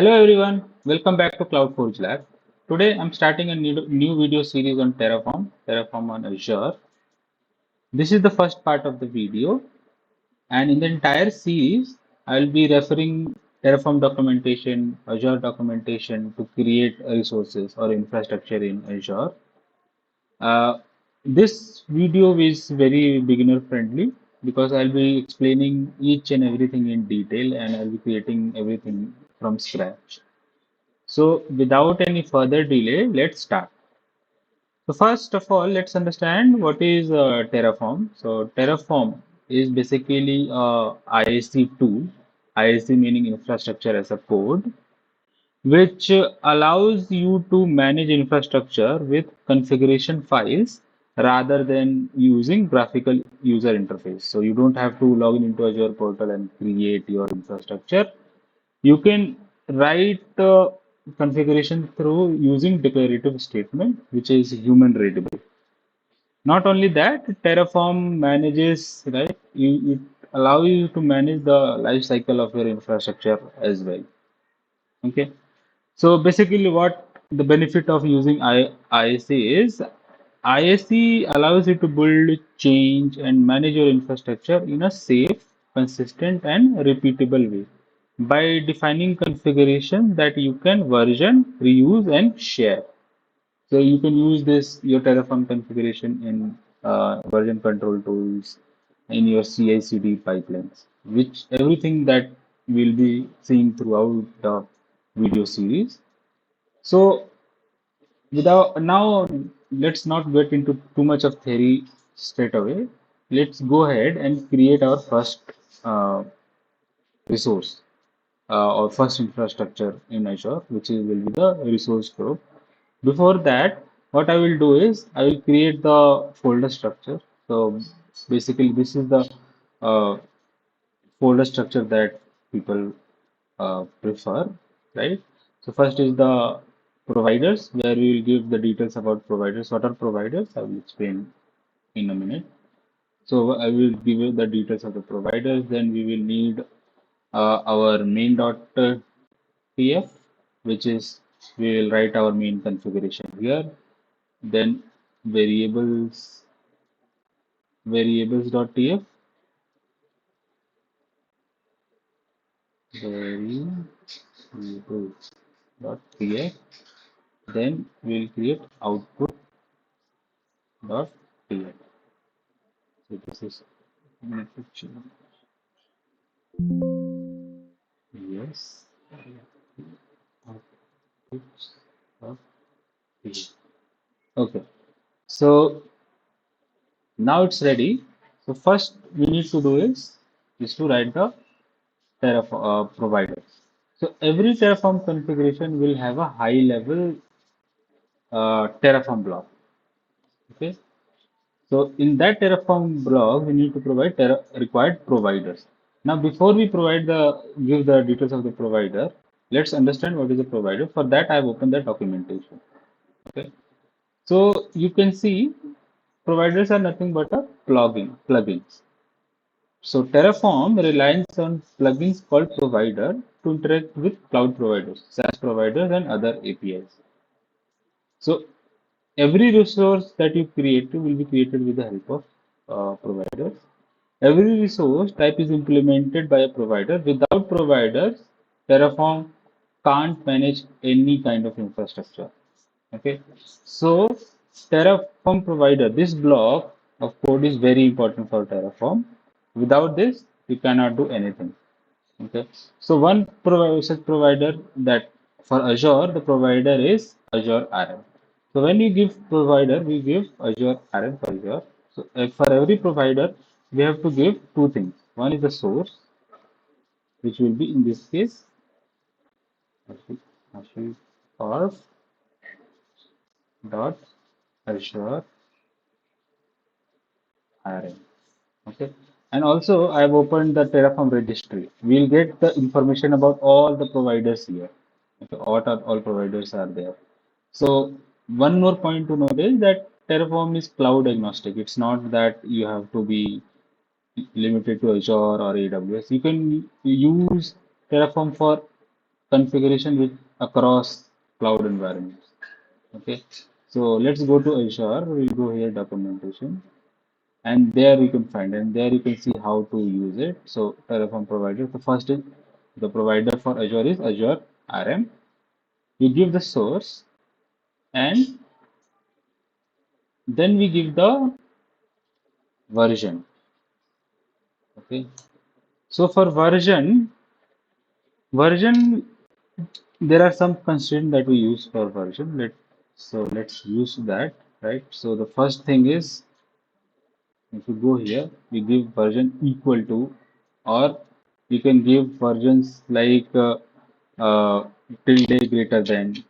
Hello everyone, welcome back to CloudForge Lab. Today I'm starting a new video series on Terraform on Azure. This is the first part of the video, and in the entire series, I'll be referring Terraform documentation, Azure documentation to create resources or infrastructure in Azure. Uh, this video is very beginner friendly because I'll be explaining each and everything in detail and I'll be creating everything from scratch. So without any further delay, let's start. So first of all, let's understand what is Terraform. So Terraform is basically a IAC tool, IAC meaning infrastructure as a code, which allows you to manage infrastructure with configuration files rather than using graphical user interface. So you don't have to log in into Azure portal and create your infrastructure. You can write configuration through using declarative statement, which is human readable. Not only that, Terraform manages, right? It allows you to manage the life cycle of your infrastructure as well. Okay. So basically, what the benefit of using IAC is, IAC allows you to build, change, and manage your infrastructure in a safe, consistent, and repeatable way by defining configuration that you can version, reuse, and share. So you can use this your Terraform configuration in version control tools, in your CI/CD pipelines, which everything that we'll be seeing throughout the video series. So without now, let's not get into too much of theory straight away. Let's go ahead and create our first uh, resource or first infrastructure in Azure, which is, will be the resource group. Before that, what I will do is I will create the folder structure. So basically, this is the uh, folder structure that people prefer, right? So first is the providers, where we will give the details about providers. What are providers? I will explain in a minute. So I will give you the details of the providers. Then we will need our main.tf, which is we will write our main configuration here. Then variables.tf, variables.tf. Then we'll create output.tf. So this is yes, outputs.tf. Okay, so now it's ready. So first we need to do is to write the Terraform providers. So every Terraform configuration will have a high level Terraform block. Okay. So in that Terraform block, we need to provide required providers. Now, before we give the details of the provider, let's understand what is a provider. For that, I've opened the documentation. Okay. So you can see providers are nothing but a plugins. So Terraform relies on plugins called provider to interact with cloud providers, SaaS providers, and other APIs. So every resource that you create will be created with the help of providers. Every resource type is implemented by a provider. Without providers, Terraform can't manage any kind of infrastructure. Okay, so Terraform provider, this block of code is very important for Terraform. Without this, you cannot do anything. Okay, so one such provider that for Azure, the provider is Azure RM. So when you give provider, we give Azure RM for Azure. So for every provider, we have to give two things. One is the source, which will be in this case HashiCorp dot Azure RM. Okay, and also I've opened the Terraform registry. We'll get the information about all the providers here. Okay, what are all providers are there. So one more point to note is that Terraform is cloud agnostic. It's not that you have to be limited to Azure or AWS. You can use Terraform for configuration with across cloud environments. Okay, so let's go to Azure. We'll go here documentation, and there you can find, and there you can see how to use it. So Terraform provider. The first is the provider for Azure is Azure RM. We give the source, and then we give the version. Okay. So for version, there are some constraints that we use for version. Let's use that, right? So the first thing is if you go here, we give version equal to, or you can give versions like tilde greater than,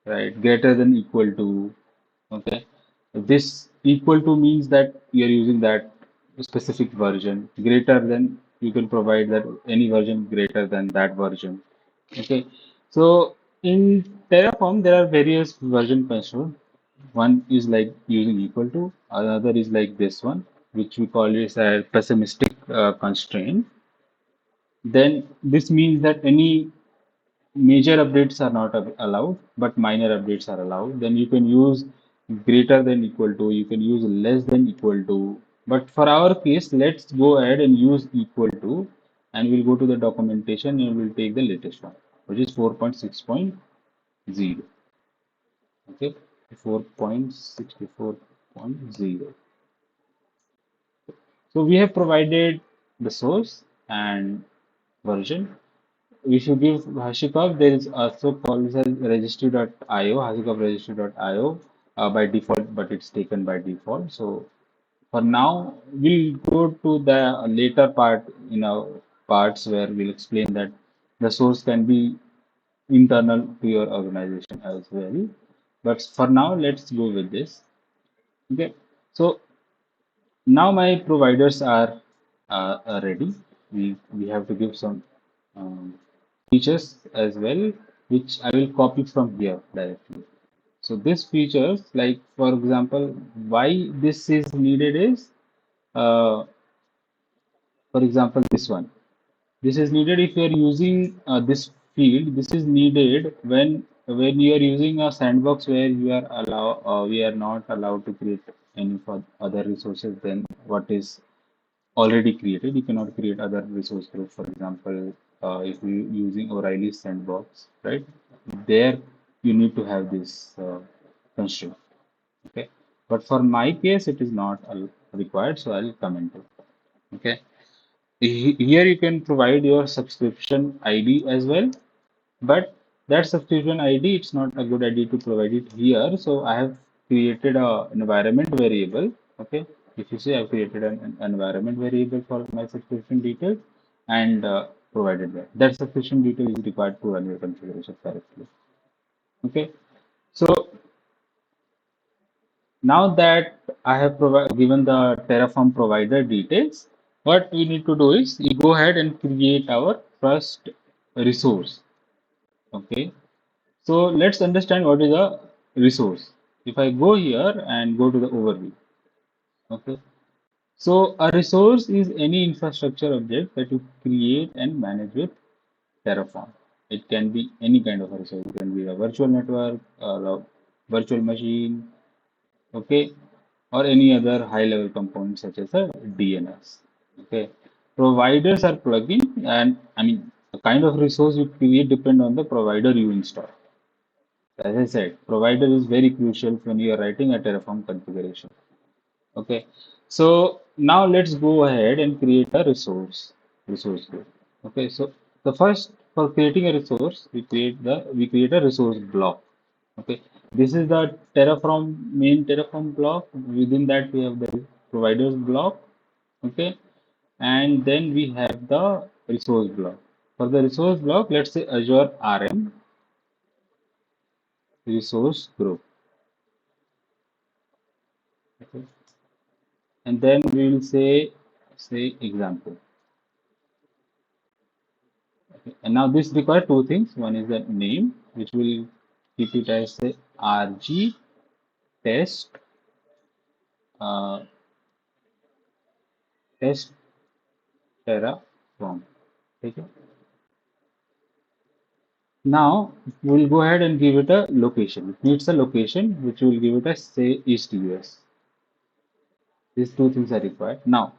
right? Greater than equal to, okay? This equal to means that you're using that specific version. Greater than, you can provide that any version greater than that version. Okay. So in Terraform, there are various version control. One is like using equal to, another is like this one, which we call it as pessimistic constraint. Then this means that any major updates are not allowed, but minor updates are allowed. Then you can use greater than equal to, you can use less than equal to. But for our case, let's go ahead and use equal to, and we'll go to the documentation and we'll take the latest one, which is 4.6.0. Okay, 4.64.0. So we have provided the source and version. We should give Hashikov. There is also called as registry.io, Hashikov registry.io by default, but it's taken by default. So for now, we'll go to the later part in our parts where we'll explain that the source can be internal to your organization as well. But for now, let's go with this. Okay. So now my providers are ready. We have to give some um, features as well, which I will copy from here directly. So these features, like for example, why this is needed is, uh, for example, this one. This is needed if you are using this field. This is needed when you are using a sandbox where we are not allowed to create any for other resources than what is already created. You cannot create other resource group. For example, if you using O'Reilly's sandbox, right? There you need to have this constraint. Okay, but for my case, it is not required, so I'll comment it. Okay, here you can provide your subscription ID as well, but that subscription ID, it's not a good idea to provide it here. So I have created a environment variable. Okay. If you see, I've created an environment variable for my subscription details and provided that. That subscription detail is required to run your configuration correctly. Okay. So now that I have given the Terraform provider details, what we need to do is we go ahead and create our first resource. Okay. So let's understand what is a resource. If I go here and go to the overview, okay. So a resource is any infrastructure object that you create and manage with Terraform. It can be any kind of a resource. It can be a virtual network, a virtual machine, okay, or any other high-level component such as a DNS. Okay. Providers are plugin, and I mean the kind of resource you create depend on the provider you install. As I said, provider is very crucial when you are writing a Terraform configuration. Okay, so now let's go ahead and create a resource group. Okay, so the first for creating a resource, we create a resource block. Okay, this is the Terraform main Terraform block. Within that we have the providers block. Okay, and then we have the resource block. For the resource block, let's say Azure RM resource group. Okay. And then we will say example. Okay. And now this requires two things. One is the name, which will keep it as say RG test uh, test Terraform. Okay. Now we'll go ahead and give it a location. It needs a location which will give it a say East US. These two things are required. Now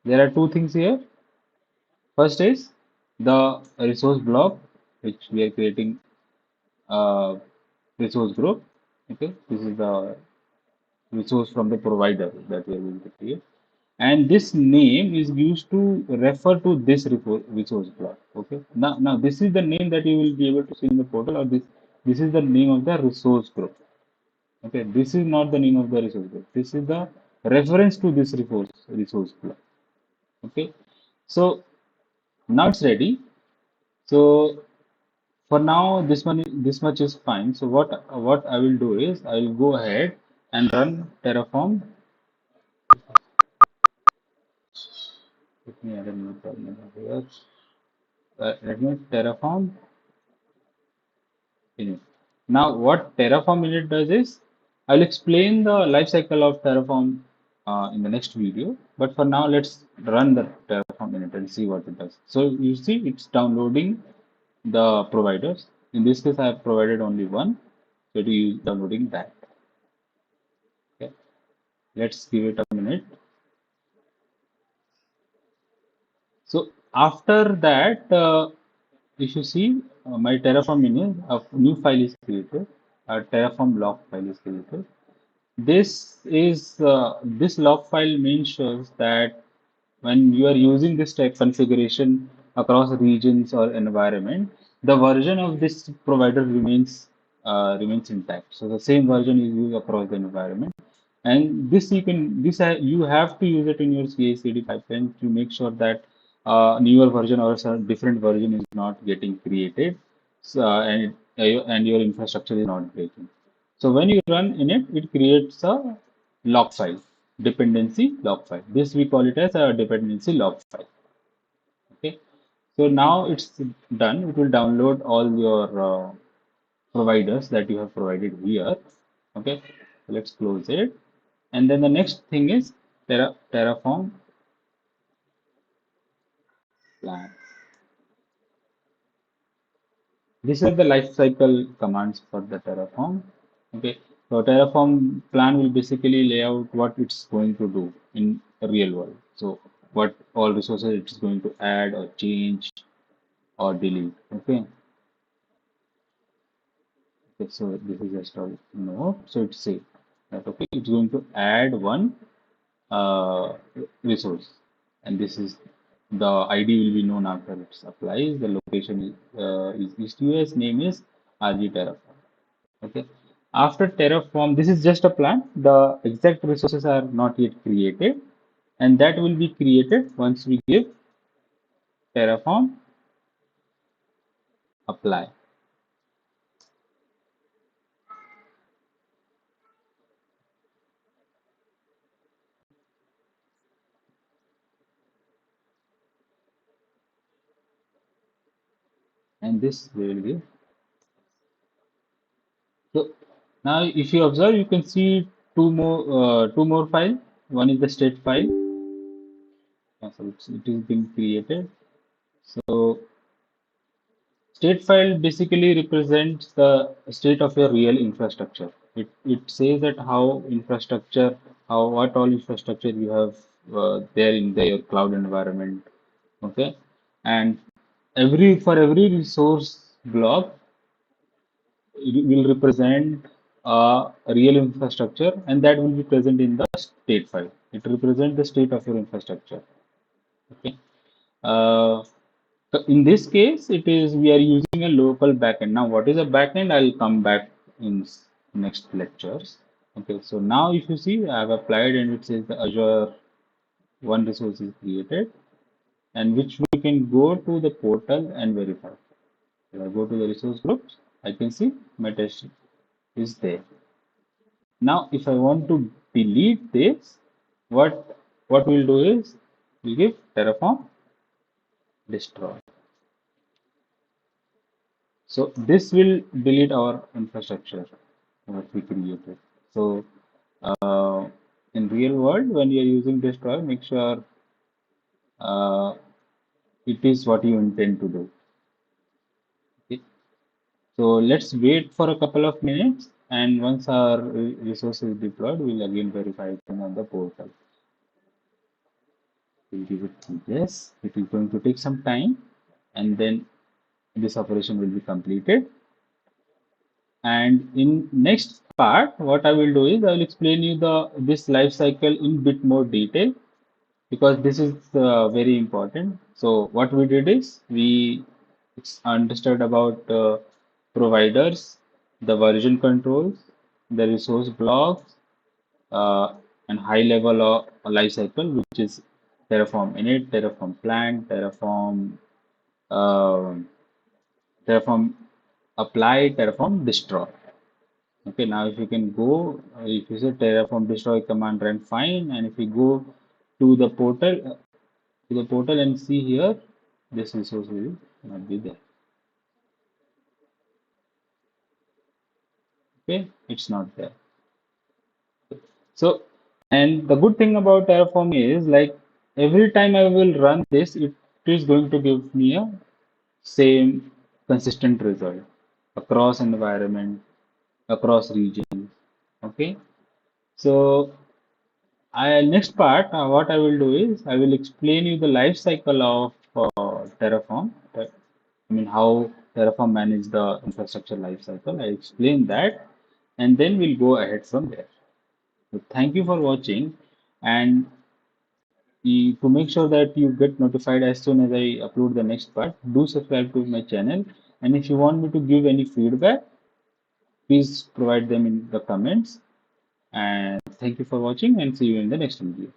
there are two things here. First is the resource block which we are creating a resource group. Okay, this is the resource from the provider that we are going to create. And this name is used to refer to this resource block. Okay. Now this is the name that you will be able to see in the portal, or this is the name of the resource group. Okay. This is not the name of the resource group. This is the reference to this resource block. Okay. So now it's ready. So for now, this much is fine. So what I will do is I will go ahead and run Terraform. Let me add a new terminal here. Let me Terraform init. Now, what Terraform init does is, I'll explain the life cycle of Terraform in the next video. But for now, let's run the Terraform init and see what it does. So you see, it's downloading the providers. In this case, I have provided only one. So it is downloading that. Okay. Let's give it a minute. So after that, if you see my Terraform init, a new file is created. A Terraform log file is created. This log file ensures that when you are using this type configuration across regions or environment, the version of this provider remains intact. So the same version is used across the environment, and you have to use it in your CI/CD pipeline to make sure that newer version or some different version is not getting created, so, and your infrastructure is not breaking. So when you run init, it creates a log file, dependency log file. This we call it as a dependency log file. Okay. So now it's done. It will download all your providers that you have provided here. Okay. So let's close it. And then the next thing is Terraform plan. These are the lifecycle commands for the Terraform. Okay, so Terraform plan will basically lay out what it's going to do in the real world. So what all resources it's going to add or change or delete. Okay, okay, so this is just a note. So it's say that okay, it's going to add one uh, resource, and this is the ID will be known after it applies. The location is East US. Name is RG Terraform. Okay. After Terraform, this is just a plan. The exact resources are not yet created, and that will be created once we give Terraform apply. And this we will give. So now, if you observe, you can see two more files. One is the state file. So it is being created. So state file basically represents the state of your real infrastructure. It says that what all infrastructure you have there in your cloud environment. Okay, and for every resource block, it will represent a real infrastructure, and that will be present in the state file. It represents the state of your infrastructure. Okay. Uh, So in this case, it is we are using a local backend. Now, what is a backend? I'll come back in next lectures. Okay, so now if you see, I have applied and it says the Azure one resource is created, and which we can go to the portal and verify. If I go to the resource groups, I can see my test is there. Now, if I want to delete this, what we'll do is we give Terraform destroy. So this will delete our infrastructure what we created. So uh, in real world, when you are using destroy, make sure uh, it is what you intend to do. Okay? So let's wait for a couple of minutes, and once our resource is deployed, we'll again verify it on the portal. We'll give it yes. It is going to take some time, and then this operation will be completed. And in next part, what I will do is I will explain you this life cycle in bit more detail because this is very important. So what we did is we understood about providers, the version controls, the resource blocks, uh, and high level of life cycle, which is Terraform init, Terraform plant, uh, Terraform apply, Terraform destroy. Okay, now if you can go, if you say Terraform destroy command run fine, and if you go to the portal and see here, this resource will not be there. Okay, it's not there. So, and the good thing about Terraform is like every time I will run this, it is going to give me a same consistent result across environment, across region. Okay, so next part, what I will do is I will explain you the life cycle of Terraform. I mean how Terraform manage the infrastructure life cycle. I explain that, and then we'll go ahead from there. So thank you for watching, and to make sure that you get notified as soon as I upload the next part, do subscribe to my channel. And if you want me to give any feedback, please provide them in the comments. And thank you for watching and see you in the next video.